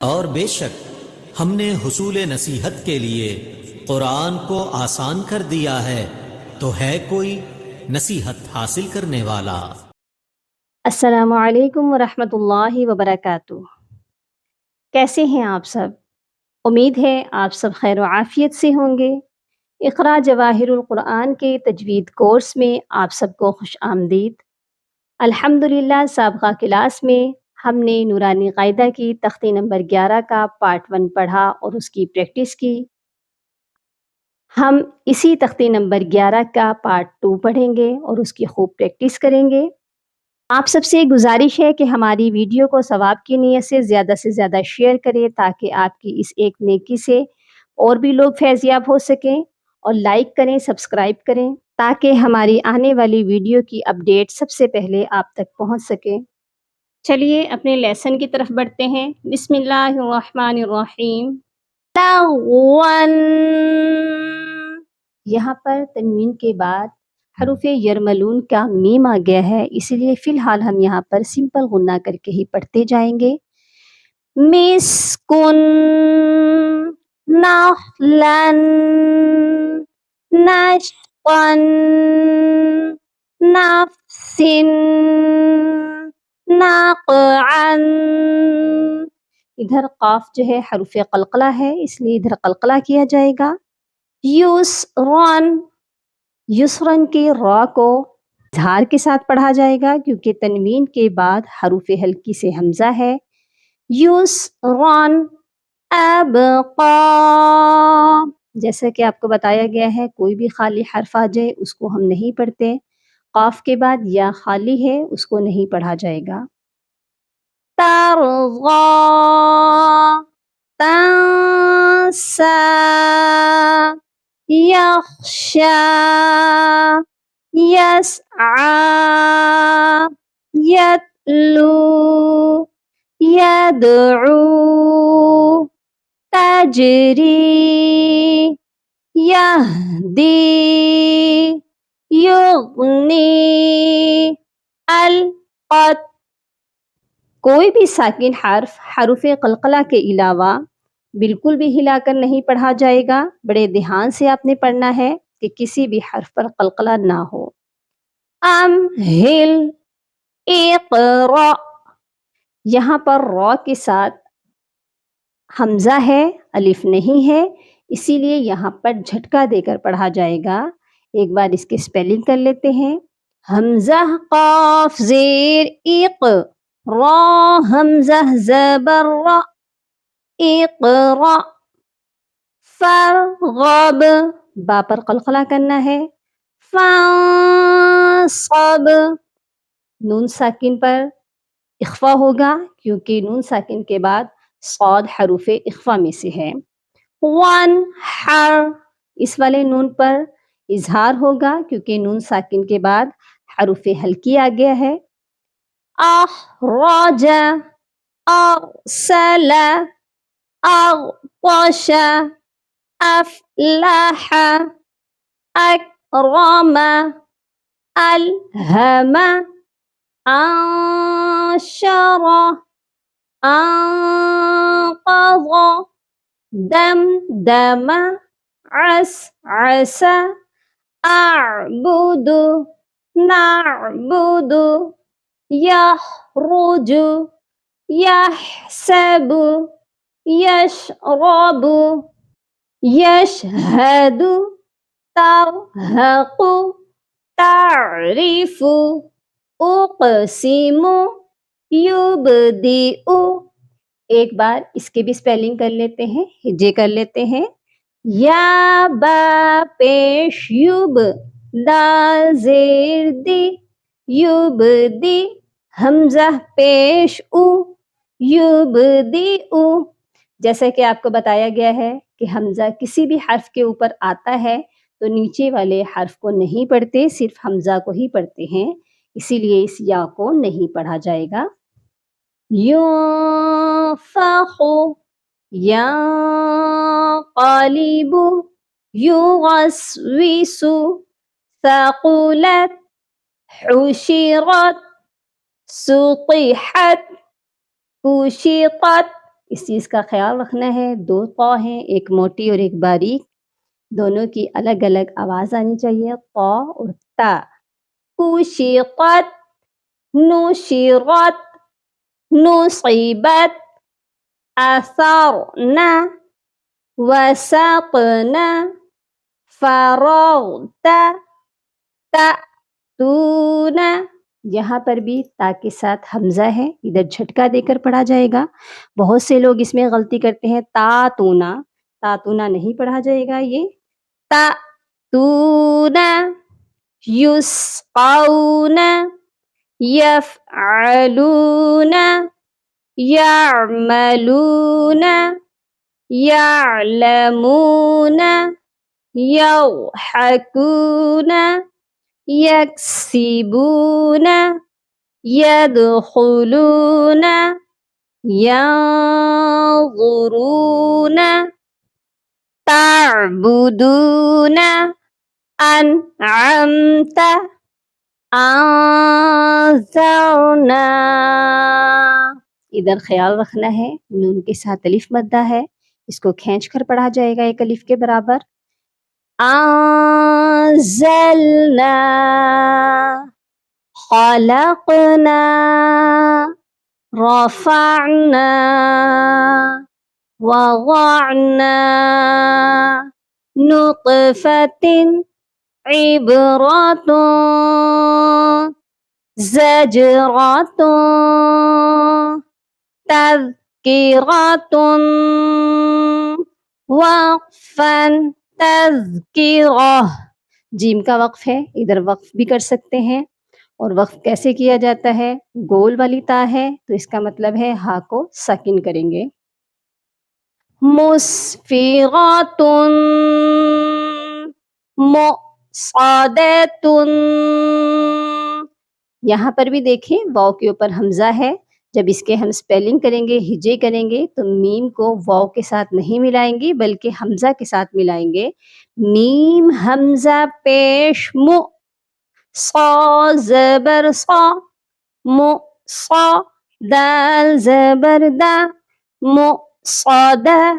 اور بے شک ہم نے حصول نصیحت کے لیے قرآن کو آسان کر دیا ہے، تو ہے کوئی نصیحت حاصل کرنے والا؟ السلام علیکم ورحمۃ اللہ وبرکاتہ۔ کیسے ہیں آپ سب؟ امید ہے آپ سب خیر و عافیت سے ہوں گے۔ اقرا جواہر القرآن کے تجوید کورس میں آپ سب کو خوش آمدید۔ الحمدللہ سابقہ کلاس میں ہم نے نورانی قاعدہ کی تختی نمبر 11 کا پارٹ 1 پڑھا اور اس کی پریکٹس کی۔ ہم اسی تختی نمبر 11 کا پارٹ 2 پڑھیں گے اور اس کی خوب پریکٹس کریں گے۔ آپ سب سے گزارش ہے کہ ہماری ویڈیو کو ثواب کی نیت سے زیادہ شیئر کریں تاکہ آپ کی اس ایک نیکی سے اور بھی لوگ فیض یاب ہو سکیں، اور لائک کریں، سبسکرائب کریں تاکہ ہماری آنے والی ویڈیو کی اپڈیٹ سب سے پہلے آپ تک پہنچ سکے۔ چلیے اپنے لیسن کی طرف بڑھتے ہیں۔ بسم اللہ الرحمن الرحیم۔ لغون، یہاں پر تنوین کے بعد حروف یرملون کا میم آ گیا ہے، اس لیے فی الحال ہم یہاں پر سمپل غنہ کر کے ہی پڑھتے جائیں گے۔ مسکن، نخلن، نشقن، نفسن، نقعن۔ ادھر قاف جو ہے حروف قلقلہ ہے، اس لیے ادھر قلقلہ کیا جائے گا۔ یسرن، یسرن کے را کو اظہار کے ساتھ پڑھا جائے گا کیونکہ تنوین کے بعد حروف ہلکی سے حمزہ ہے۔ یسرن، ابقا، جیسا کہ آپ کو بتایا گیا ہے کوئی بھی خالی حرف آ جائے اس کو ہم نہیں پڑھتے، قاف کے بعد یا خالی ہے اس کو نہیں پڑھا جائے گا۔ ترغا، تنسا، یخشا، یسعا، یتلو، یدعو، تجری، یہدی، یغنی، القت۔ کوئی بھی ساکن حرف حروف قلقلہ کے علاوہ بالکل بھی ہلا کر نہیں پڑھا جائے گا۔ بڑے دھیان سے آپ نے پڑھنا ہے کہ کسی بھی حرف پر قلقلہ نہ ہو۔ امہل، اقرأ، یہاں پر را کے ساتھ حمزہ ہے، الف نہیں ہے، اسی لیے یہاں پر جھٹکا دے کر پڑھا جائے گا۔ ایک بار اس کے سپیلنگ کر لیتے ہیں۔ حمزہ قاف زیر اق، را حمزہ زبر را، اقرأ۔ فرغب، با پر قلقلہ کرنا ہے۔ فانصب، نون ساکن پر اخفا ہوگا کیونکہ نون ساکن کے بعد صاد حروف اخفا میں سے ہے۔ وانحر، اس والے نون پر اظہار ہوگا کیونکہ نون ساکن کے بعد حروف ہلکی آ گیا ہے۔ اخرج، ارسل، اغطش، افلح، اکرم، الہم، انشر، انقض، دمدم، عسعس، اعبد، نعبد، یخرج، یحسب، یشرب، یشہد، ترہق، تعرف، اقسم، یبدئ۔ ایک بار اس کے بھی سپیلنگ کر لیتے ہیں، ہجے کر لیتے ہیں۔ یا با پیش یوب، دال زیر دی، یبدی، حمزہ پیش او، یبدئ۔ جیسا کہ آپ کو بتایا گیا ہے کہ حمزہ کسی بھی حرف کے اوپر آتا ہے تو نیچے والے حرف کو نہیں پڑھتے، صرف حمزہ کو ہی پڑھتے ہیں، اسی لیے اس یا کو نہیں پڑھا جائے گا۔ ينفخ، ينقلب، يوسوس، ثقلت، حشرت، سطحت، كشطت، اس چیز کا خیال رکھنا ہے، 2 قا ہیں، ایک موٹی اور ایک باریک، دونوں کی الگ الگ آواز آنی چاہیے، قا اور تا۔ کوشقت، نشرت، نصیبت، اثرنا، وسقنا، فرغت، تأتون۔ یہاں پر بھی تا کے ساتھ حمزہ ہے، ادھر جھٹکا دے کر پڑھا جائے گا۔ بہت سے لوگ اس میں غلطی کرتے ہیں، تاتونا، تاتونا نہیں پڑھا جائے گا، یہ تأتون، یسقون، یفعلون، یعملون، یعلمون، یضحکون، یکسبون، یدخلون، ینظرون، تعبدون، انعمت، انذرنا۔ ادھر خیال رکھنا ہے، نون کے ساتھ الف مدہ ہے، اس کو کھینچ کر پڑھا جائے گا ایک الف کے برابر۔ انزلنا، خلقنا، رفعنا، وضعنا، نطفة، عبرة، زجرة، تذکرة، وقفا، تذکرہ۔ جیم کا وقف ہے، ادھر وقف بھی کر سکتے ہیں، اور وقف کیسے کیا جاتا ہے؟ گول والی تا ہے تو اس کا مطلب ہے ہا کو ساکن کریں گے۔ مسفرۃ، مصعدۃ۔ یہاں پر بھی دیکھیں واو کے اوپر حمزہ ہے، جب اس کے ہم سپیلنگ کریں گے، ہجے کریں گے تو میم کو واو کے ساتھ نہیں ملائیں گے بلکہ حمزہ کے ساتھ ملائیں گے۔ میم حمزہ پیش مو، صا زبر صا، مو صا، دال زبر دا، مو صادہ،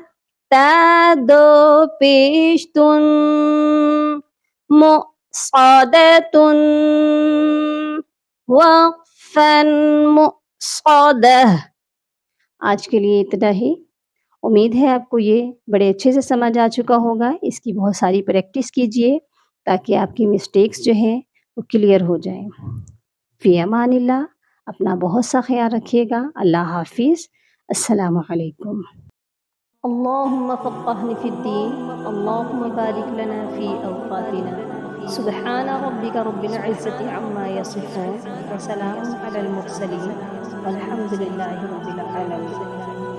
تا دو پیش تن، مو صادتن، وقفا مصعدہ۔ آج کے لیے اتنا ہی، امید ہے آپ کو یہ بڑے اچھے سے سمجھ آ چکا ہوگا۔ اس کی بہت ساری پریکٹس کیجئے تاکہ آپ کی مسٹیکس جو ہیں وہ کلیئر ہو جائیں۔ فی امان اللہ، اپنا بہت سا خیال رکھیے گا۔ اللہ حافظ، السلام علیکم۔ اللہم فقہنا فی الدین، اللہم بارک لنا فی اوقاتنا، سبحان ربک رب العزة عما یصفون، وسلام علی المرسلین، والحمد للہ رب العالمین۔